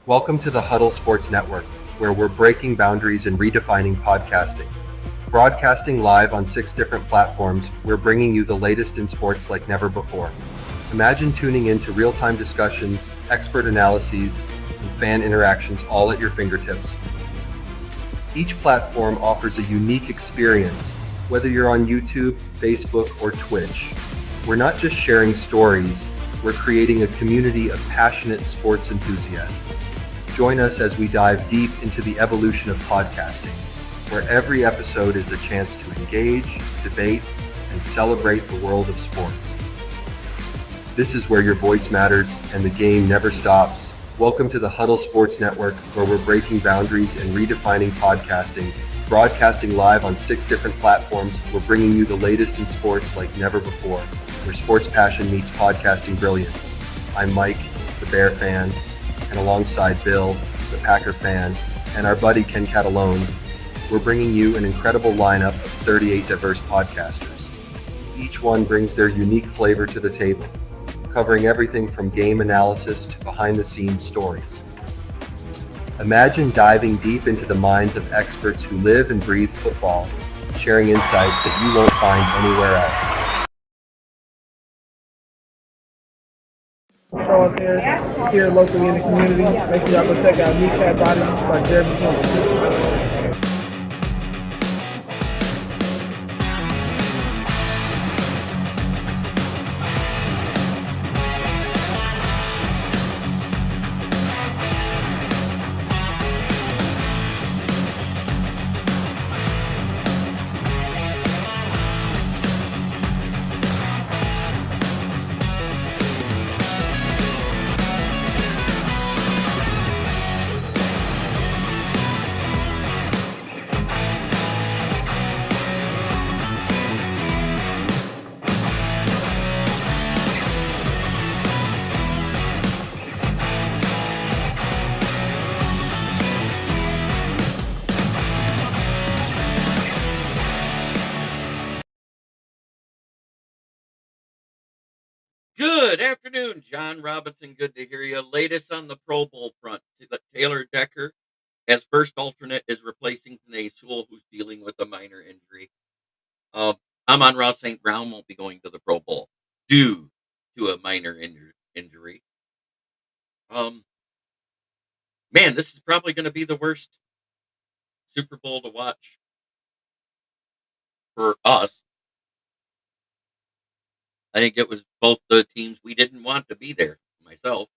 Welcome to the Huddle Sports Network, where we're breaking boundaries and redefining podcasting. Broadcasting live on 6 different platforms, we're bringing you the latest in sports like never before. Imagine tuning in to real-time discussions, expert analyses, and fan interactions all at your fingertips. Each platform offers a unique experience, whether you're on YouTube, Facebook, or Twitch. We're not just sharing stories, we're creating a community of passionate sports enthusiasts. Join us as we dive deep into the evolution of podcasting, where every episode is a chance to engage, debate, and celebrate the world of sports. This is where your voice matters and the game never stops. Welcome to the Huddle Sports Network, where we're breaking boundaries and redefining podcasting. Broadcasting live on 6 different platforms, we're bringing you the latest in sports like never before, where sports passion meets podcasting brilliance. I'm Mike, the Bear fan, and alongside Bill, the Packer fan, and our buddy Ken Catalone, we're bringing you an incredible lineup of 38 diverse podcasters. Each one brings their unique flavor to the table, covering everything from game analysis to behind-the-scenes stories. Imagine diving deep into the minds of experts who live and breathe football, sharing insights that you won't find anywhere else. Show up here locally in the community. Make sure y'all go check out Kneecap Body by Jeremy Campbell. Good afternoon, John Robinson. Good to hear you. Latest on the Pro Bowl front. Taylor Decker, as first alternate, is replacing Panay Sewell, who's dealing with a minor injury. Amon-Ra St. Brown won't be going to the Pro Bowl due to a minor injury. Man, this is probably going to be the worst Super Bowl to watch for us. I think it was both the teams we didn't want to be there, myself.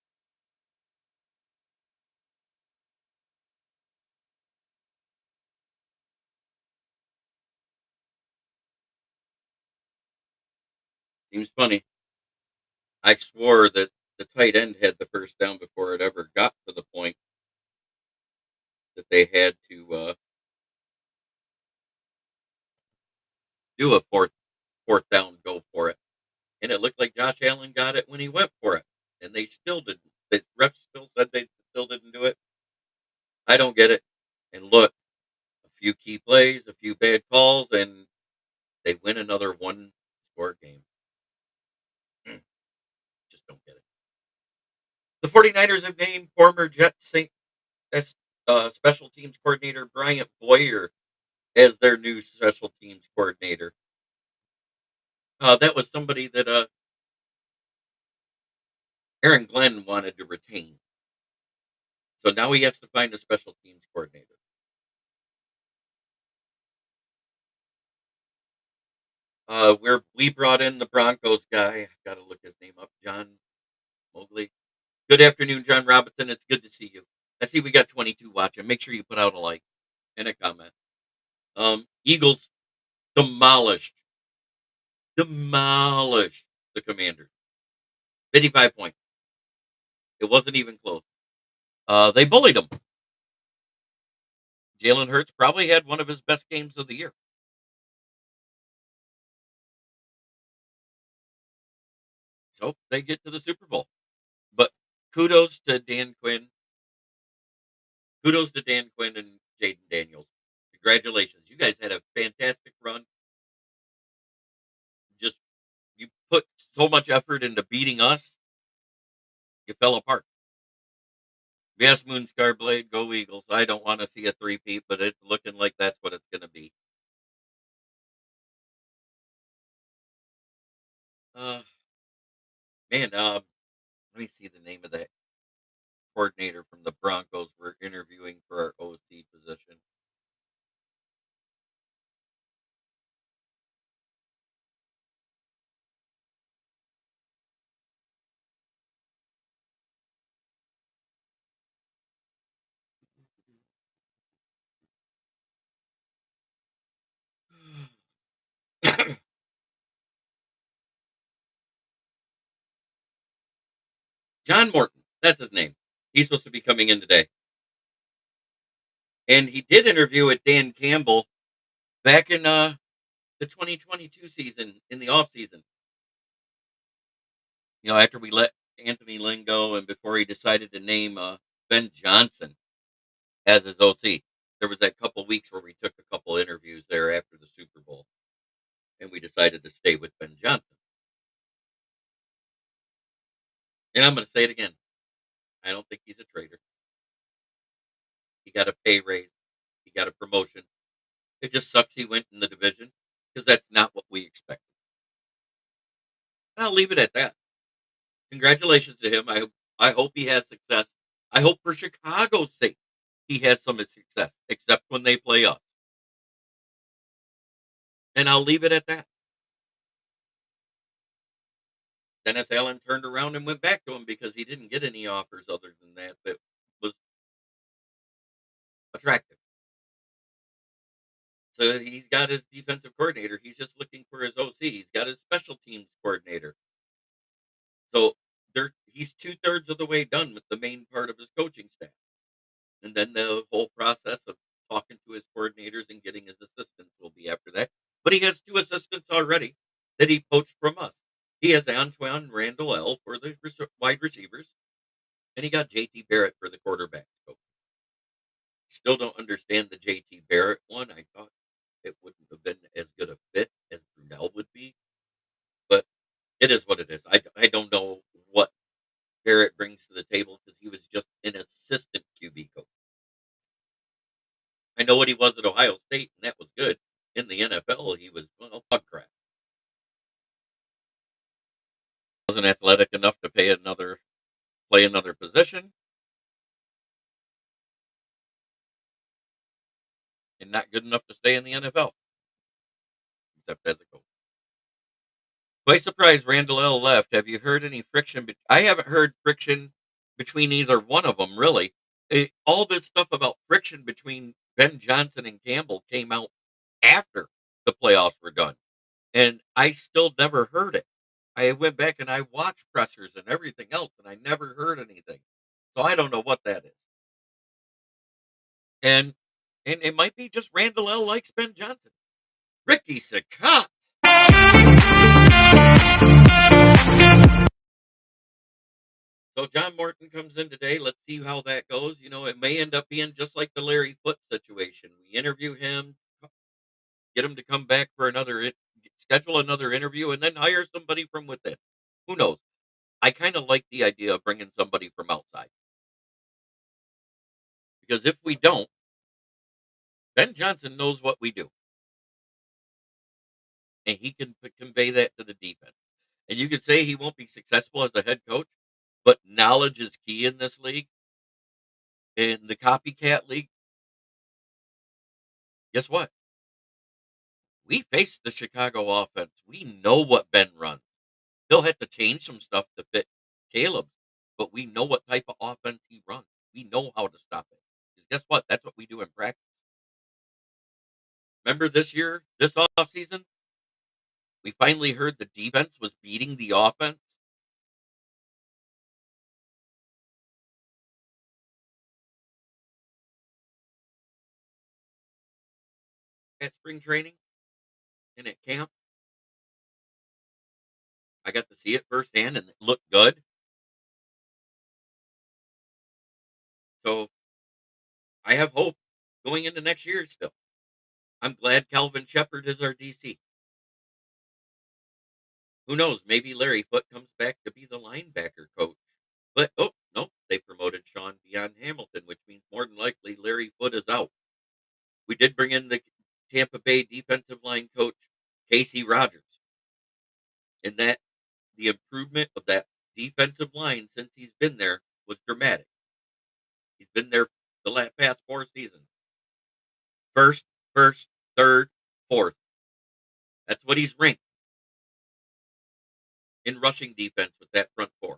Seems funny. I swore that the tight end had the first down before it ever got to the point that they had to do a fourth down, go for it. And it looked like Josh Allen got it when he went for it. And they still didn't. The refs still said they still didn't do it. I don't get it. And look, a few key plays, a few bad calls, and they win another one-score game. Just don't get it. The 49ers have named former Jets special teams coordinator Bryant Boyer as their new special teams coordinator. That was somebody that Aaron Glenn wanted to retain. So now he has to find a special teams coordinator. We brought in the Broncos guy. I got to look his name up. John Mowgli. Good afternoon, John Robinson. It's good to see you. I see we got 22 watching. Make sure you put out a like and a comment. Eagles demolished the Commanders. 55 points. It wasn't even close. They bullied them. Jalen Hurts probably had one of his best games of the year. So they get to the Super Bowl. But kudos to Dan Quinn. Kudos to Dan Quinn and Jaden Daniels. Congratulations. You guys had a fantastic run. Just you put so much effort into beating us, you fell apart. Yes, Moonscar Blade, go Eagles. I don't want to see a three-peat, but it's looking like that's what it's going to be. Uh, man, let me see the name of that coordinator from the Broncos we're interviewing for our OC position. John Morton, that's his name. He's supposed to be coming in today. And he did interview with Dan Campbell back in the 2022 season, in the off season. After we let Anthony Lynn go and before he decided to name Ben Johnson as his OC. There was that couple weeks where we took a couple interviews there after the Super Bowl, and we decided to stay with Ben Johnson. And I'm going to say it again. I don't think he's a traitor. He got a pay raise. He got a promotion. It just sucks he went in the division because that's not what we expected. I'll leave it at that. Congratulations to him. I hope he has success. I hope for Chicago's sake he has some success, except when they play us. And I'll leave it at that. Dennis Allen turned around and went back to him because he didn't get any offers other than that was attractive. So he's got his defensive coordinator. He's just looking for his OC. He's got his special teams coordinator. So he's 2/3 of the way done with the main part of his coaching staff. And then the whole process of talking to his coordinators and getting his assistants will be after that. But he has 2 assistants already that he poached from us. He has Antoine Randall L for the wide receivers, and he got JT Barrett for the quarterback coach. Still don't understand the JT Barrett one. I thought it wouldn't have been as good a fit as Brunell would be, but it is what it is. I don't know what Barrett brings to the table because he was just an assistant QB coach. I know what he was at Ohio State, and that was good. In the NFL, he was bug crap. Wasn't athletic enough to play another position, and not good enough to stay in the NFL, except as a coach. Quite surprised Randall L left. Have you heard any friction? I haven't heard friction between either one of them, really. All this stuff about friction between Ben Johnson and Campbell came out after the playoffs were done, and I still never heard it. I went back and I watched pressers and everything else, and I never heard anything. So I don't know what that is. And it might be just Randall L likes Ben Johnson. Ricky Sakat. So John Morton comes in today. Let's see how that goes. It may end up being just like the Larry Foote situation. We interview him, get him to come back for schedule another interview, and then hire somebody from within. Who knows? I kind of like the idea of bringing somebody from outside because if we don't, Ben Johnson knows what we do, and he can convey that to the defense. And you could say he won't be successful as a head coach, but knowledge is key in this league. In the copycat league, guess what? We face the Chicago offense. We know what Ben runs. He'll have to change some stuff to fit Caleb, but we know what type of offense he runs. We know how to stop it. Because guess what? That's what we do in practice. Remember this offseason, we finally heard the defense was beating the offense. At spring training and at camp. I got to see it firsthand and it looked good. So I have hope going into next year still. I'm glad Calvin Shepard is our DC. Who knows? Maybe Larry Foote comes back to be the linebacker coach. But, oh, nope, they promoted Sean Dion Hammer in the Tampa Bay defensive line coach, Casey Rogers, and that the improvement of that defensive line since he's been there was dramatic. He's been there the past 4 seasons. First, third, fourth. That's what he's ranked in rushing defense with that front four.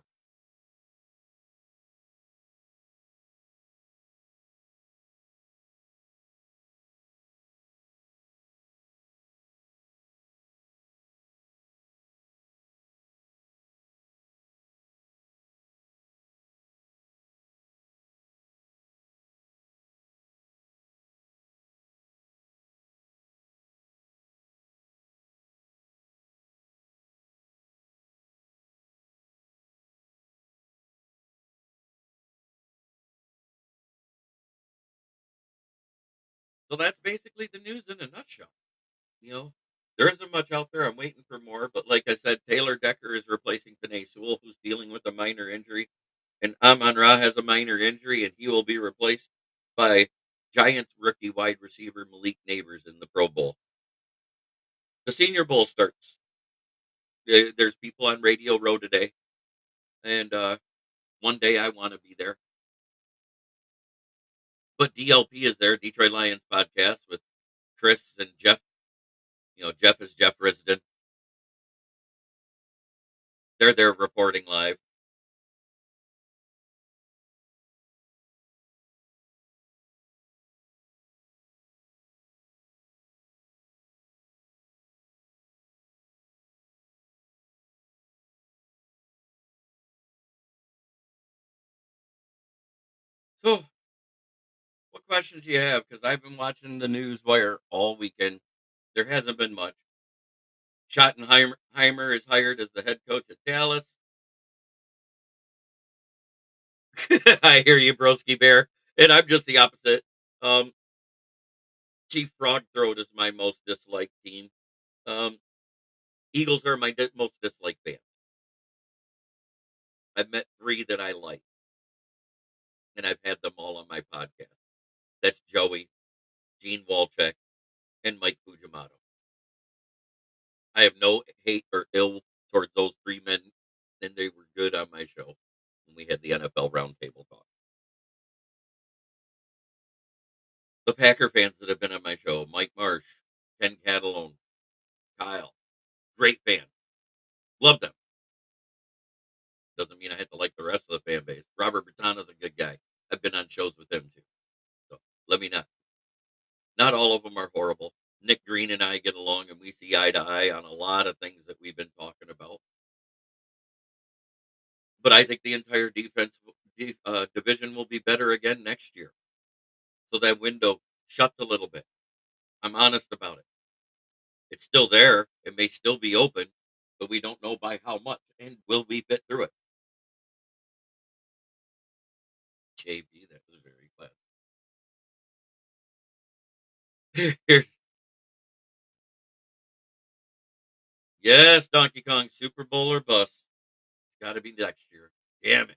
So that's basically the news in a nutshell. You know, there isn't much out there. I'm waiting for more, but like I said, Taylor Decker is replacing Panay Sewell, who's dealing with a minor injury, and Amon Ra has a minor injury, and he will be replaced by Giants rookie wide receiver Malik Neighbors in the Pro Bowl. The Senior Bowl starts. There's people on Radio Row today, and one day I want to be there. But DLP is there, Detroit Lions podcast with Chris and Jeff. You know, Jeff is Jeff Resident. They're there reporting live. So, what questions do you have? Because I've been watching the news wire all weekend. There hasn't been much. Schottenheimer is hired as the head coach at Dallas. I hear you, Broski Bear. And I'm just the opposite. Um, Chief Frog Throat is my most disliked team. Um, Eagles are my most disliked band. I've met 3 that I like, and I've had them all on my podcast. That's Joey, Gene Walchek, and Mike Fujimoto. I have no hate or ill towards those 3 men, and they were good on my show when we had the NFL Roundtable talk. The Packer fans that have been on my show, Mike Marsh, Ken Catalone, Kyle, great fans. Love them. Doesn't mean I have to like the rest of the fan base. Robert Bertano's a good guy. I've been on shows with him too. So let me not. Not all of them are horrible. Nick Green and I get along and we see eye to eye on a lot of things that we've been talking about. But I think the entire division will be better again next year. So that window shuts a little bit. I'm honest about it. It's still there. It may still be open, but we don't know by how much. And will we fit through it? JB, that was very classic. Yes, Donkey Kong, Super Bowl or bust. It's got to be next year. Damn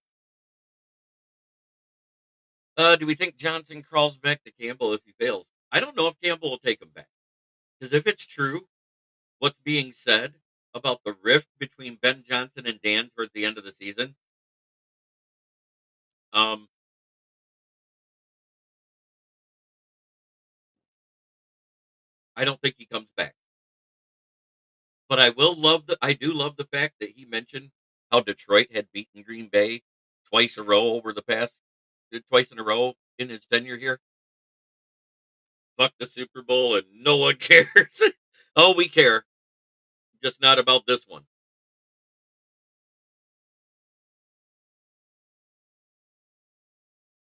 it. Do we think Johnson crawls back to Campbell if he fails? I don't know if Campbell will take him back. Because if it's true, what's being said about the rift between Ben Johnson and Dan towards the end of the season, um, I don't think he comes back. But I do love the fact that he mentioned how Detroit had beaten Green Bay twice twice in a row in his tenure here. Fuck the Super Bowl and no one cares. Oh, we care. Just not about this one.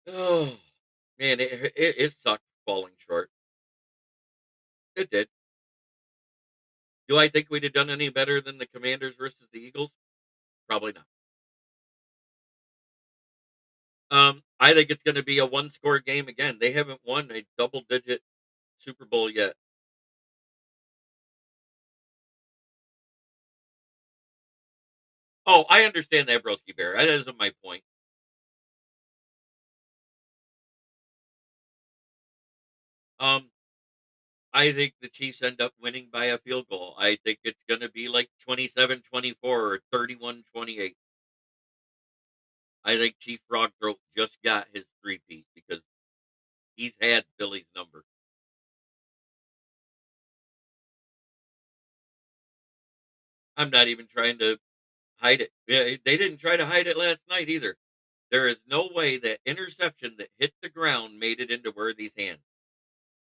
Oh, man, it sucked falling short. It did. Do I think we'd have done any better than the Commanders versus the Eagles? Probably not. I think it's going to be a one-score game again. They haven't won a double-digit Super Bowl yet. Oh, I understand that, Broski Bear. That isn't my point. Um, I think the Chiefs end up winning by a field goal. I think it's going to be like 27-24 or 31-28. I think Chief Frog Throat just got his three-peat because he's had Philly's number. I'm not even trying to hide it. Yeah, they didn't try to hide it last night either. There is no way that interception that hit the ground made it into Worthy's hands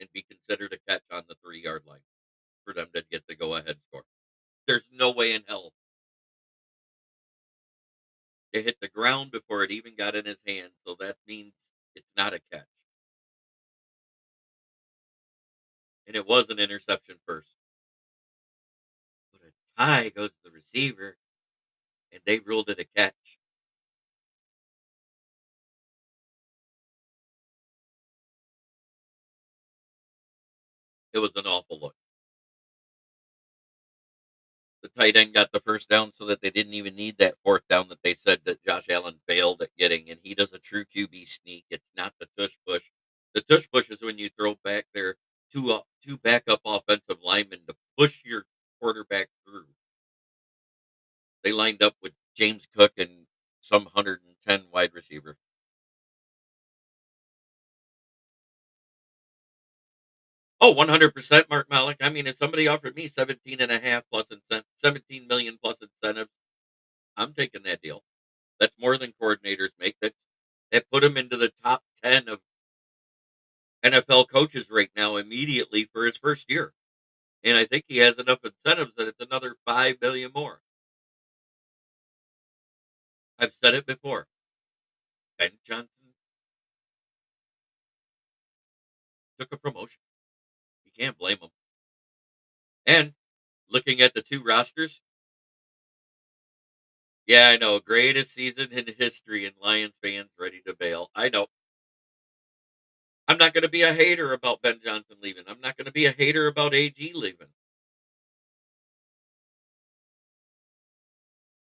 and be considered a catch on the 3-yard line for them to get the go-ahead score. There's no way in hell. It hit the ground before it even got in his hand, so that means it's not a catch. And it was an interception first. But a tie goes to the receiver, and they ruled it a catch. It was an awful look. The tight end got the first down so that they didn't even need that fourth down that they said that Josh Allen failed at getting, and he does a true QB sneak. It's not the tush push. The tush push is when you throw back there two backup offensive linemen to push your quarterback through. They lined up with James Cook and some 110 wide receiver. Oh, 100% Mark Malek. I mean, if somebody offered me 17 and a half plus 17 million plus incentives, I'm taking that deal. That's more than coordinators make. That put him into the top 10 of NFL coaches right now immediately for his first year. And I think he has enough incentives that it's another 5 million more. I've said it before. Ben Johnson took a promotion. You can't blame him. And looking at the two rosters, yeah, I know, greatest season in history and Lions fans ready to bail. I know. I'm not going to be a hater about Ben Johnson leaving. I'm not going to be a hater about AG leaving.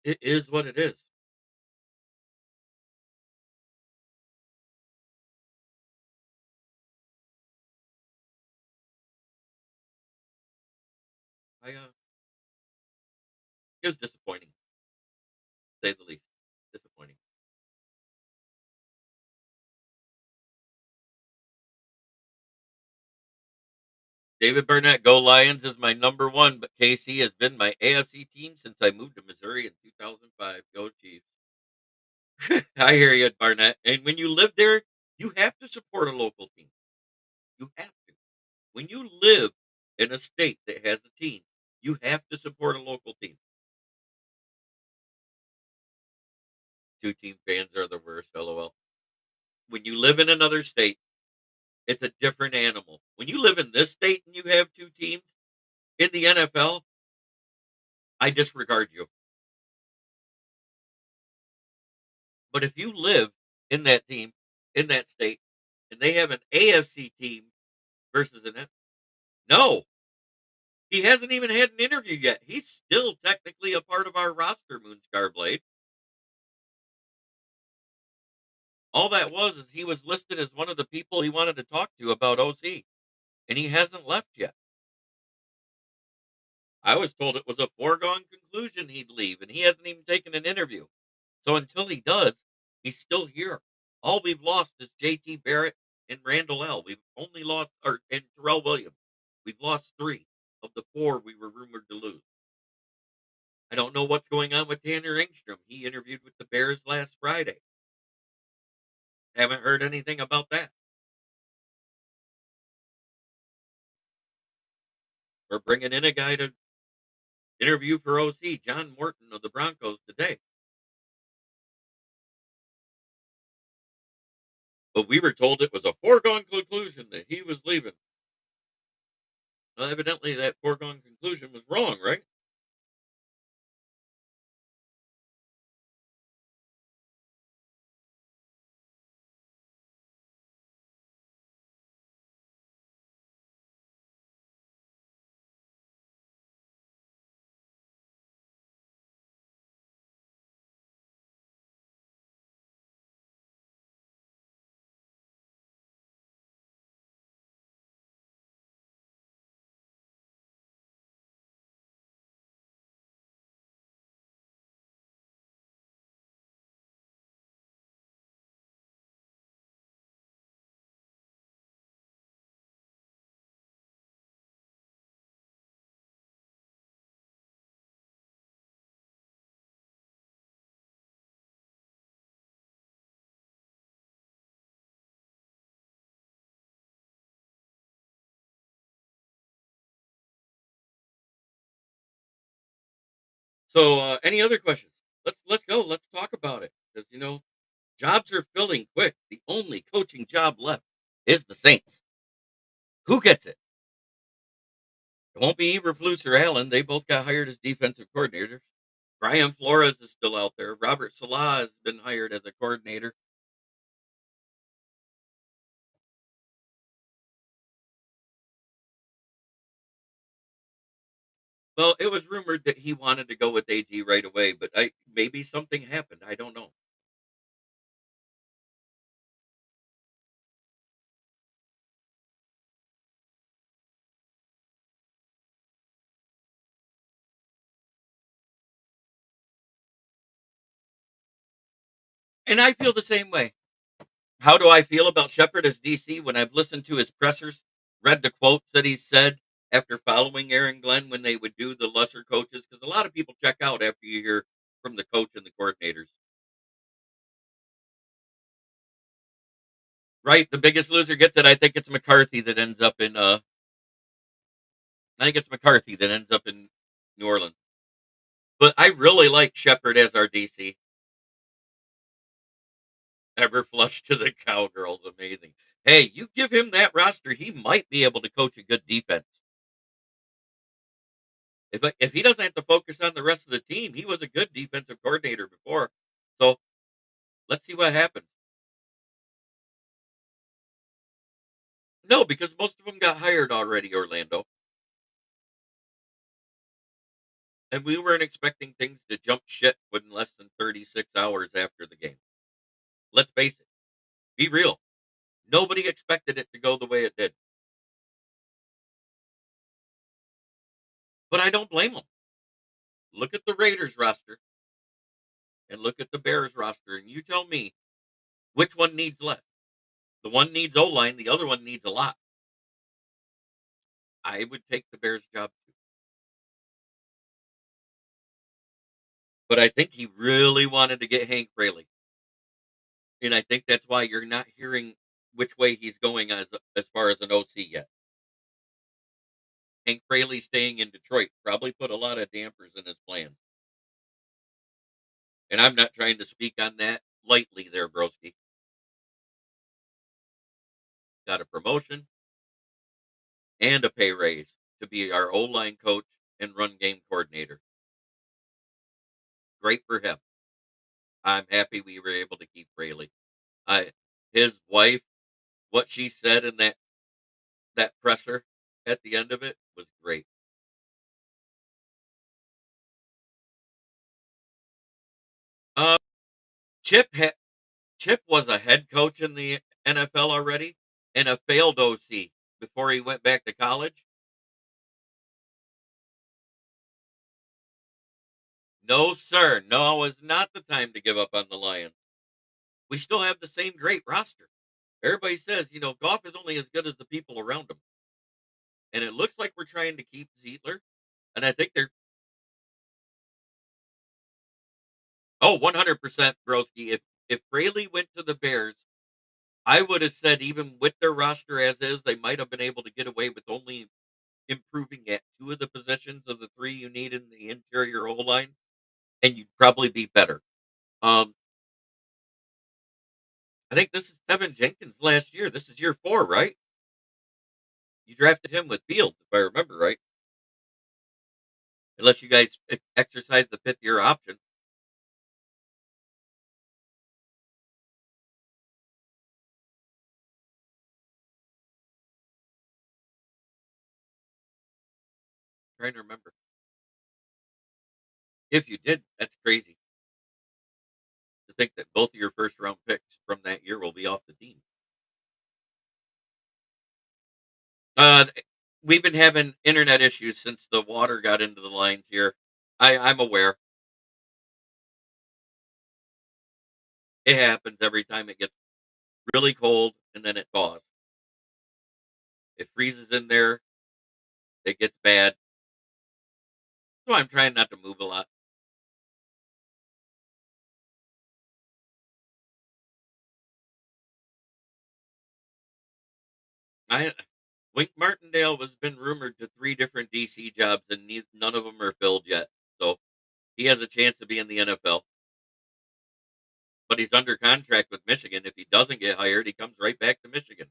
It is what it is. It was disappointing, to say the least. Disappointing. David Burnett, go Lions is my number one, but KC has been my AFC team since I moved to Missouri in 2005. Go Chiefs. I hear you, Barnett. And when you live there, you have to support a local team. You have to. When you live in a state that has a team, you have to support a local team. Two team fans are the worst, lol. When you live in another state, it's a different animal. When you live in this state and you have two teams in the NFL, I disregard you. But if you live in that team, in that state, and they have an AFC team versus an no, he hasn't even had an interview yet. He's still technically a part of our roster, Moonscar Blade. All that was is he was listed as one of the people he wanted to talk to about OC, and he hasn't left yet. I was told it was a foregone conclusion he'd leave, and he hasn't even taken an interview. So until he does, he's still here. All we've lost is JT Barrett and Randall L. We've only lost, and Terrell Williams. We've lost 3 of the 4 we were rumored to lose. I don't know what's going on with Tanner Engstrom. He interviewed with the Bears last Friday. Haven't heard anything about that. We're bringing in a guy to interview for OC, John Morton of the Broncos today. But we were told it was a foregone conclusion that he was leaving. Well, evidently that foregone conclusion was wrong, right? So, any other questions? Let's go. Let's talk about it because jobs are filling quick. The only coaching job left is the Saints. Who gets it? It won't be Eberflus or Allen. They both got hired as defensive coordinators. Brian Flores is still out there. Robert Salah has been hired as a coordinator. Well, it was rumored that he wanted to go with AG right away, but maybe something happened. I don't know. And I feel the same way. How do I feel about Shepard as DC when I've listened to his pressers, read the quotes that he said after following Aaron Glenn when they would do the lesser coaches? Because a lot of people check out after you hear from the coach and the coordinators. Right? The biggest loser gets it. I think it's McCarthy that ends up in I think it's McCarthy that ends up in New Orleans. But I really like Shepard as our DC. Ever flush to the cowgirls, amazing. Hey, you give him that roster, he might be able to coach a good defense. If he doesn't have to focus on the rest of the team, he was a good defensive coordinator before. So let's see what happens. No, because most of them got hired already, Orlando, and we weren't expecting things to jump ship within less than 36 hours after the game. Let's face it, be real. Nobody expected it to go the way it did, but I don't blame them. Look at the Raiders roster and look at the Bears roster, and you tell me which one needs less. The one needs O line, the other one needs a lot. I would take the Bears job too. But I think he really wanted to get Hank Fraley. And I think that's why you're not hearing which way he's going as far as an OC yet. Hank Fraley staying in Detroit probably put a lot of dampers in his plans. And I'm not trying to speak on that lightly there, Broski. Got a promotion and a pay raise to be our O line coach and run game coordinator. Great for him. I'm happy we were able to keep Fraley. I his wife, what she said in that presser at the end of it was great. Uh, Chip Chip was a head coach in the NFL already and a failed OC before he went back to college. No, sir. No, it's not the time to give up on the Lions. We still have the same great roster. Everybody says, Goff is only as good as the people around him. And it looks like we're trying to keep Zietler. And I think they're, 100% Broski. If Fraley went to the Bears, I would have said even with their roster as is, they might have been able to get away with only improving at two of the positions of the three you need in the interior O line, and you'd probably be better. Um, I think this is Tevin Jenkins last year. This is year 4, right? You drafted him with Fields, if I remember right. Unless you guys exercise the 5th-year option. I'm trying to remember. If you did, that's crazy to think that both of your first round picks from that year will be off the team. Uh, we've been having internet issues since the water got into the lines here. I'm aware. It happens every time it gets really cold and then it thaws. It freezes in there, it gets bad. So I'm trying not to move a lot. I Wink Martindale has been rumored to 3 different DC jobs and none of them are filled yet. So He has a chance to be in the NFL, but he's under contract with Michigan. If he doesn't get hired, he comes right back to Michigan.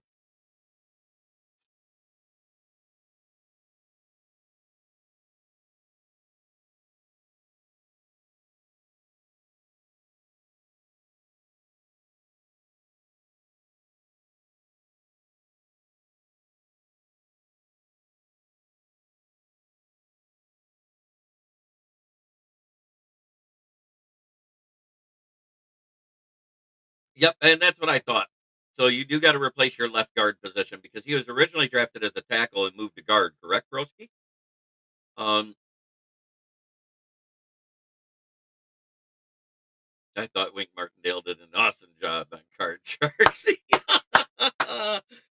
Yep, and that's what I thought. So you do got to replace your left guard position because he was originally drafted as a tackle and moved to guard, correct, Broski? Um, I thought Wink Martindale did an awesome job on Card Sharks.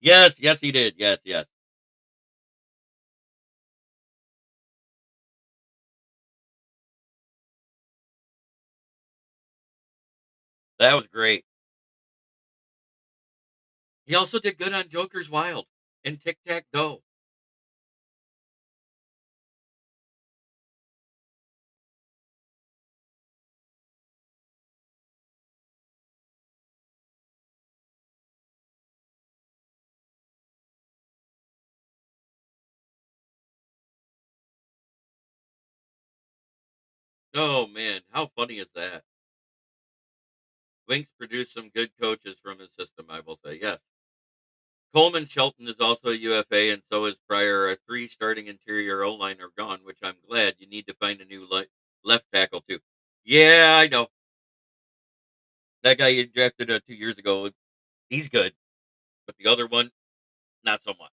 Yes, yes, he did. Yes, yes. That was great. He also did good on Joker's Wild and Tic Tac Go. Oh man, how funny is that? Wink's produced some good coaches from his system, I will say. Yes. Coleman Shelton is also a UFA, and so is Pryor. Our three starting interior O line are gone, which I'm glad. You need to find a new left tackle too. Yeah, I know that guy you drafted 2 years ago. He's good, but the other one, not so much.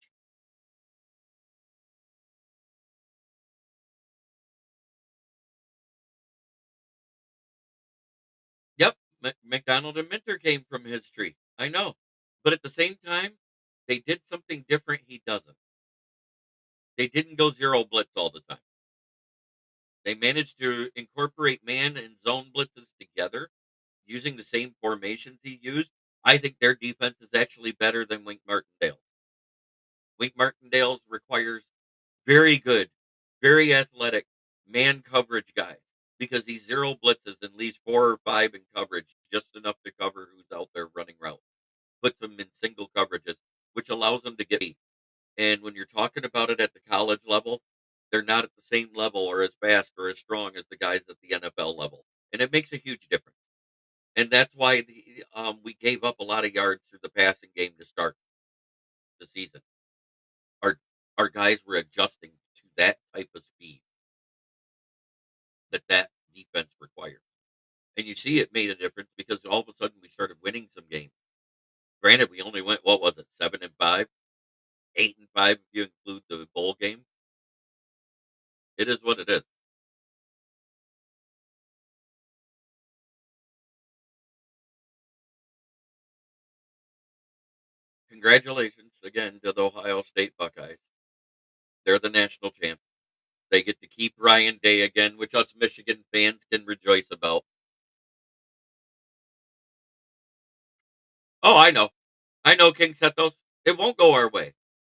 Yep, McDonald and Minter came from his tree. I know, but at the same time, they did something different. He doesn't. They didn't go zero blitz all the time. They managed to incorporate man and zone blitzes together using the same formations he used. I think their defense is actually better than Wink Martindale. Wink Martindale's requires very good, very athletic man coverage guys because he zero blitzes and leaves 4 or 5 in coverage, just enough to cover who's out there running routes. Puts them in single coverages, which allows them to get beat. And when you're talking about it at the college level, they're not at the same level or as fast or as strong as the guys at the NFL level. And it makes a huge difference. And that's why we gave up a lot of yards through the passing game to start the season. Our our guys were adjusting to that type of speed that defense required. And you see it made a difference because all of a sudden we started winning some games. Granted, we only went, what was it, 7-5, 8-5 if you include the bowl game. It is what it is. Congratulations again to the Ohio State Buckeyes. They're the national champs. They get to keep Ryan Day again, which us Michigan fans can rejoice about. Oh, I know. I know, King Setos. It won't go our way.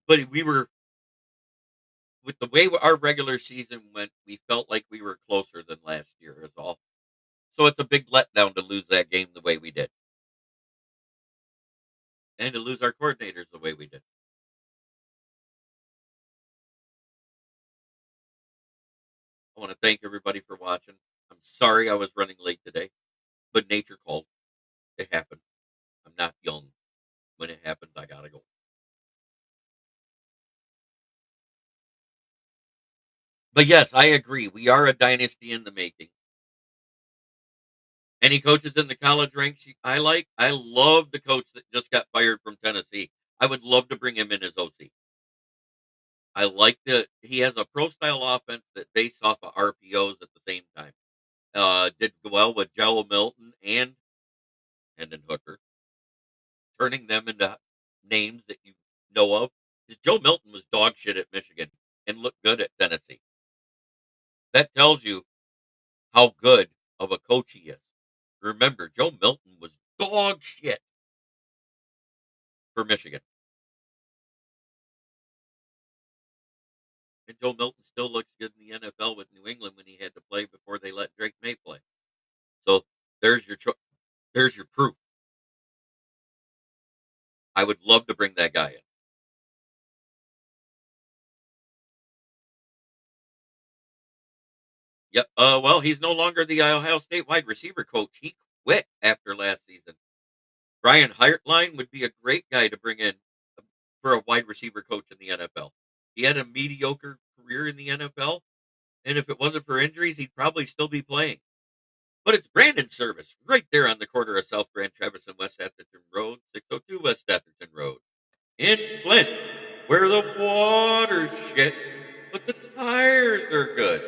But we were, with the way our regular season went, we felt like we were closer than last year, is all. So it's a big letdown to lose that game the way we did and to lose our coordinators the way we did. I want to thank everybody for watching. I'm sorry I was running late today, but nature called. It happened. I'm not young. When it happens, I got to go. But yes, I agree. We are a dynasty in the making. Any coaches in the college ranks I like? I love the coach that just got fired from Tennessee. I would love to bring him in as OC. I like that he has a pro style offense that based off of RPOs at the same time. Did well with Joe Milton and Hendon Hooker, turning them into names that you know of. Because Joe Milton was dog shit at Michigan and looked good at Tennessee. That tells you how good of a coach he is. Remember, Joe Milton was dog shit for Michigan. Joe Milton still looks good in the NFL with New England when he had to play before they let Drake May play. So there's your there's your proof. I would love to bring that guy in. Yep. Well, he's no longer the Ohio State wide receiver coach. He quit after last season. Brian Hartline would be a great guy to bring in for a wide receiver coach in the NFL. He had a mediocre career in the NFL, and if it wasn't for injuries, he'd probably still be playing. But it's Brandon Service right there on the corner of South Grand Traverse and West Atherton Road, 602 West Atherton Road in Flint, where the water's shit, but the tires are good.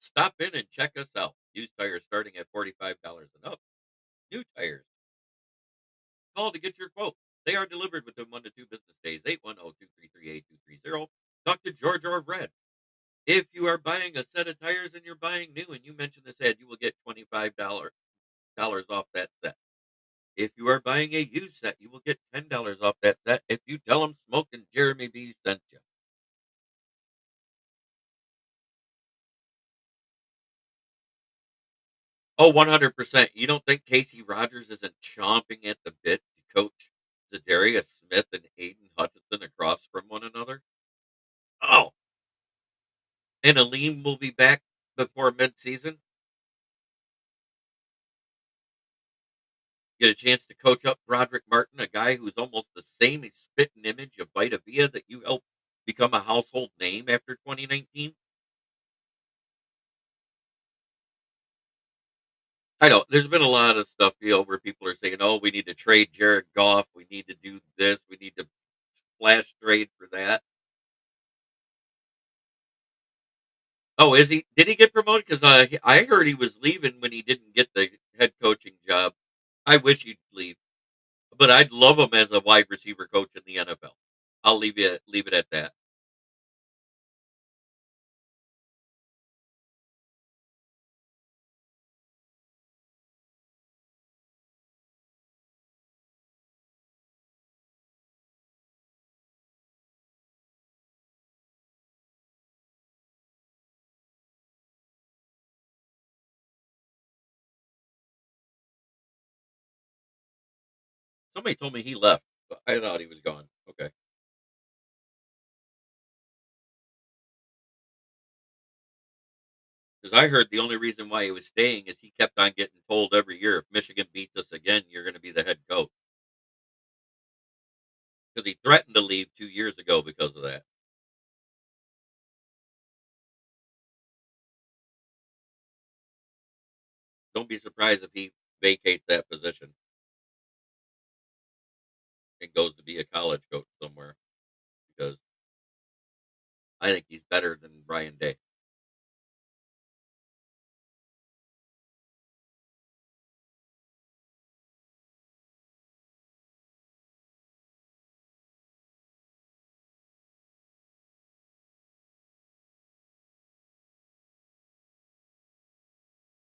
Stop in and check us out. Used tires starting at $45 and up. New tires. Call to get your quote. They are delivered within 1 to 2 business days. 810-233-8230. Talk to George or Red. If you are buying a set of tires and you're buying new and you mention this ad, you will get $25 off that set. If you are buying a used set, you will get $10 off that set if you tell them Smoke and Jeremy B sent you. Oh, 100%. You don't think Casey Rogers isn't chomping at the bit to coach Zadarius Smith and Aiden Hutchinson across from one another? Oh, and Aleem will be back before midseason. Get a chance to coach up Broderick Martin, a guy who's almost the same spitting image of Vita Vea that you helped become a household name after 2019. I know there's been a lot of stuff, where people are saying, "Oh, we need to trade Jared Goff. We need to do this. We need to flash trade for that." Oh, is he? Did he get promoted? Because I heard he was leaving when he didn't get the head coaching job. I wish he'd leave, but I'd love him as a wide receiver coach in the NFL. I'll leave it at that. Somebody told me he left, but I thought he was gone. Okay, because I heard the only reason why he was staying is he kept on getting told every year, if Michigan beats us again, you're going to be the head coach. Because he threatened to leave 2 years ago because of that. Don't be surprised if he vacates that position and goes to be a college coach somewhere because I think he's better than Brian Day.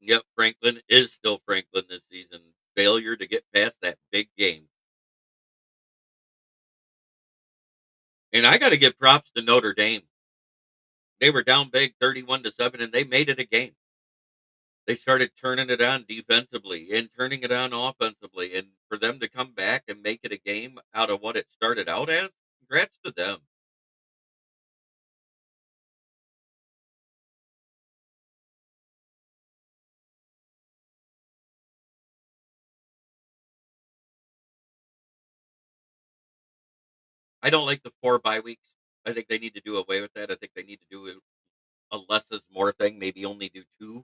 Yep, Franklin is still Franklin this season. Failure to get past that big game. And I got to give props to Notre Dame. They were down big 31-7 and they made it a game. They started turning it on defensively and turning it on offensively. And for them to come back and make it a game out of what it started out as, congrats to them. I don't like the 4 bye weeks. I think they need to do away with that. I think they need to do a less is more thing, maybe only do 2.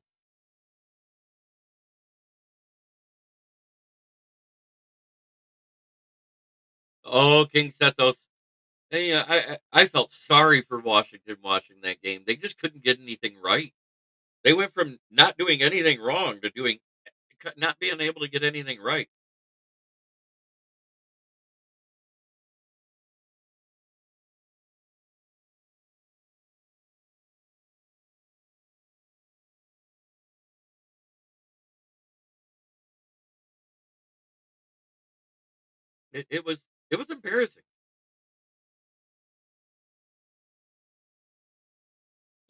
Oh, King Sethos. Hey, I felt sorry for Washington watching that game. They just couldn't get anything right. They went from not doing anything wrong to doing not being able to get anything right. It was embarrassing.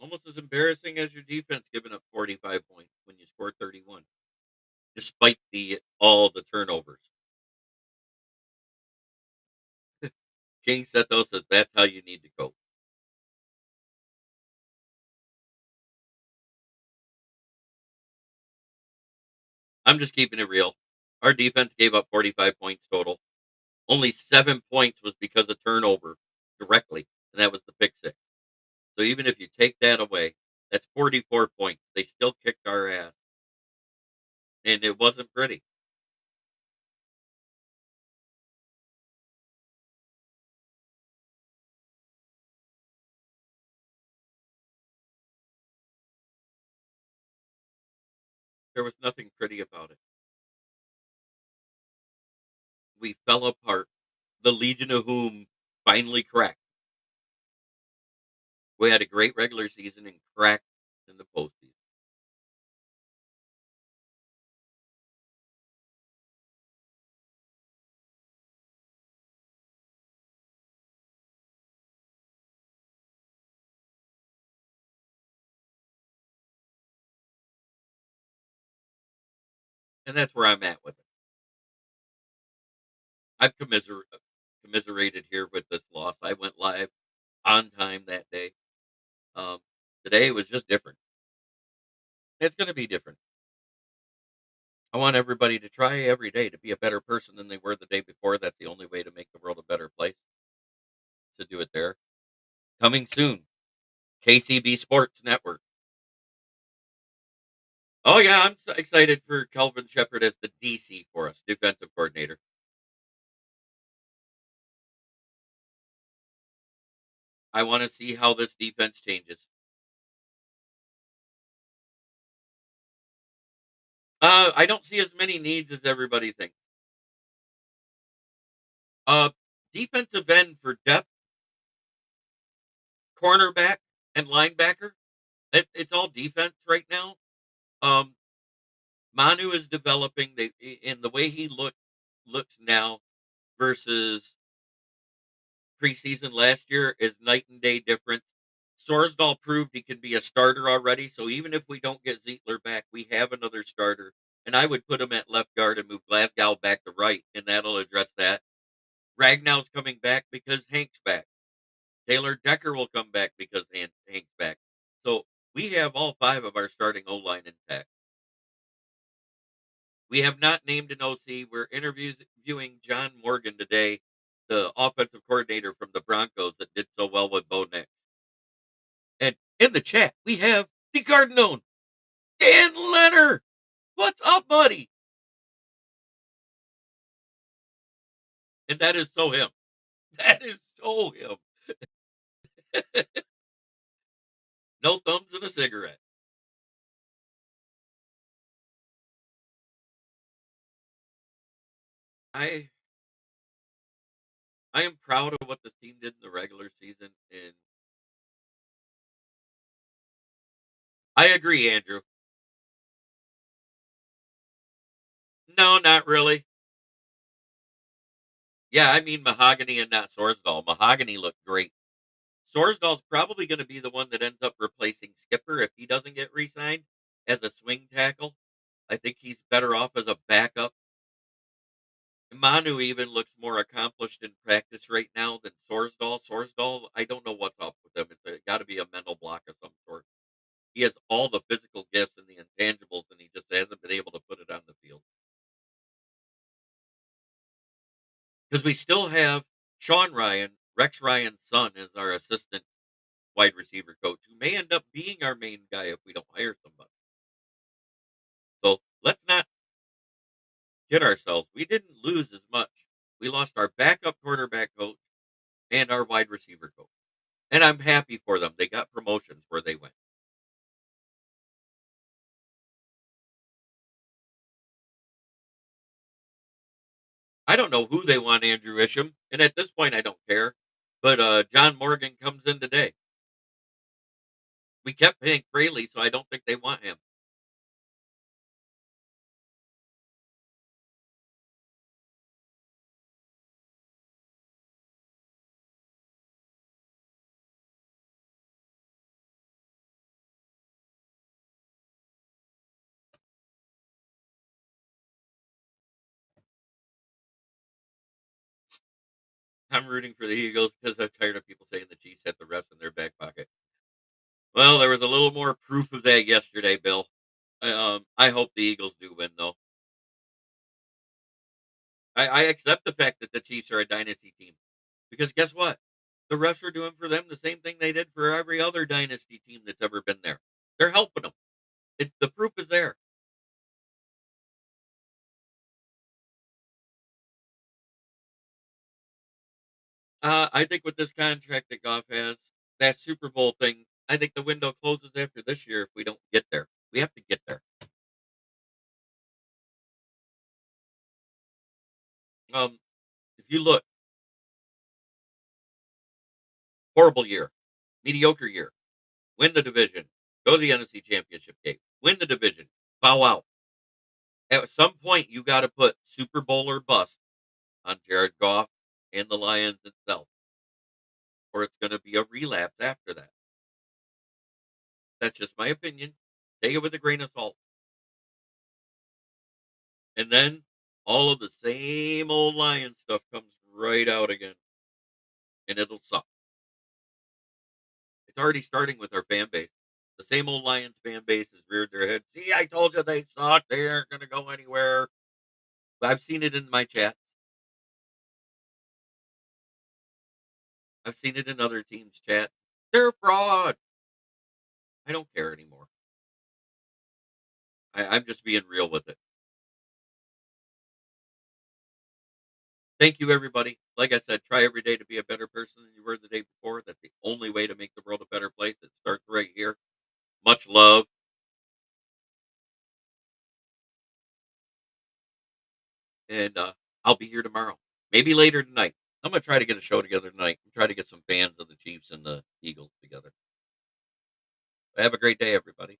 Almost as embarrassing as your defense giving up 45 points when you scored 31, despite all the turnovers. King Seto says that's how you need to coach. I'm just keeping it real. Our defense gave up 45 points total. Only 7 points was because of turnover directly, and that was the pick six. So even if you take that away, that's 44 points. They still kicked our ass, and it wasn't pretty. There was nothing pretty about it. We fell apart. The Legion of Whom finally cracked. We had a great regular season and cracked in the postseason. And that's where I'm at with it. I've commiserated here with this loss. I went live on time that day. Um, Today was just different. It's going to be different. I want everybody to try every day to be a better person than they were the day before. That's the only way to make the world a better place, to do it there. Coming soon, KCB Sports Network. Oh, yeah, I'm so excited for Kelvin Shepard as the DC for us, defensive coordinator. I want to see how this defense changes. I don't see as many needs as everybody thinks. Uh, Defensive end for depth, cornerback, and linebacker. It's all defense right now. Um, Manu is developing. In the way he looks now versus preseason last year is night and day difference. Sorsdal proved he can be a starter already. So even if we don't get Zietler back, we have another starter. And I would put him at left guard and move Glasgow back to right, and that'll address that. Ragnow's coming back because Hank's back. Taylor Decker will come back because Hank's back. So we have all five of our starting O line intact. We have not named an OC. We're interviewing John Morgan today, the offensive coordinator from the Broncos that did so well with Bo Nix. And in the chat, we have the Cardinone, Dan Leonard. What's up, buddy? And that is so him. That is so him. No thumbs and a cigarette. I I am proud of what this team did in the regular season, and I agree, Andrew. No, not really. Yeah, I mean Mahogany and not Sorsdal. Mahogany looked great. Sorsdal's probably going to be the one that ends up replacing Skipper if he doesn't get re-signed as a swing tackle. I think he's better off as a backup. Manu even looks more accomplished in practice right now than Sorsdal. Sorsdal, I don't know what's up with him. It's got to be a mental block of some sort. He has all the physical gifts and the intangibles, and he just hasn't been able to put it on the field. Because we still have Sean Ryan, Rex Ryan's son, as our assistant wide receiver coach, who may end up being our main guy if we don't hire somebody. So let's not kid ourselves. We didn't lose as much. We lost our backup quarterback coach and our wide receiver coach. And I'm happy for them. They got promotions where they went. I don't know who they want Andrew Isham, and at this point I don't care. But John Morgan comes in today. We kept paying Fraley, so I don't think they want him. I'm rooting for the Eagles because I'm tired of people saying the Chiefs had the refs in their back pocket. Well, there was a little more proof of that yesterday, Bill. I hope the Eagles do win, though. I accept the fact that the Chiefs are a dynasty team because guess what? The refs are doing for them the same thing they did for every other dynasty team that's ever been there. They're helping them. The proof is there. I think with this contract that Goff has, that Super Bowl thing, I think the window closes after this year if we don't get there. We have to get there. If you look, horrible year, mediocre year, win the division, go to the NFC Championship game, win the division, bow out. At some point, you got to put Super Bowl or bust on Jared Goff and the Lions itself, or it's going to be a relapse after that. That's just my opinion. Take it with a grain of salt. And then all of the same old Lions stuff comes right out again, and it'll suck. It's already starting with our fan base. The same old Lions fan base has reared their head. See, I told you they suck. They aren't going to go anywhere. I've seen it in my chat. I've seen it in other teams' chat. They're fraud. I don't care anymore. I'm just being real with it. Thank you, everybody. Like I said, try every day to be a better person than you were the day before. That's the only way to make the world a better place. It starts right here. Much love. And I'll be here tomorrow. Maybe later tonight. I'm going to try to get a show together tonight and try to get some fans of the Chiefs and the Eagles together. Have a great day, everybody.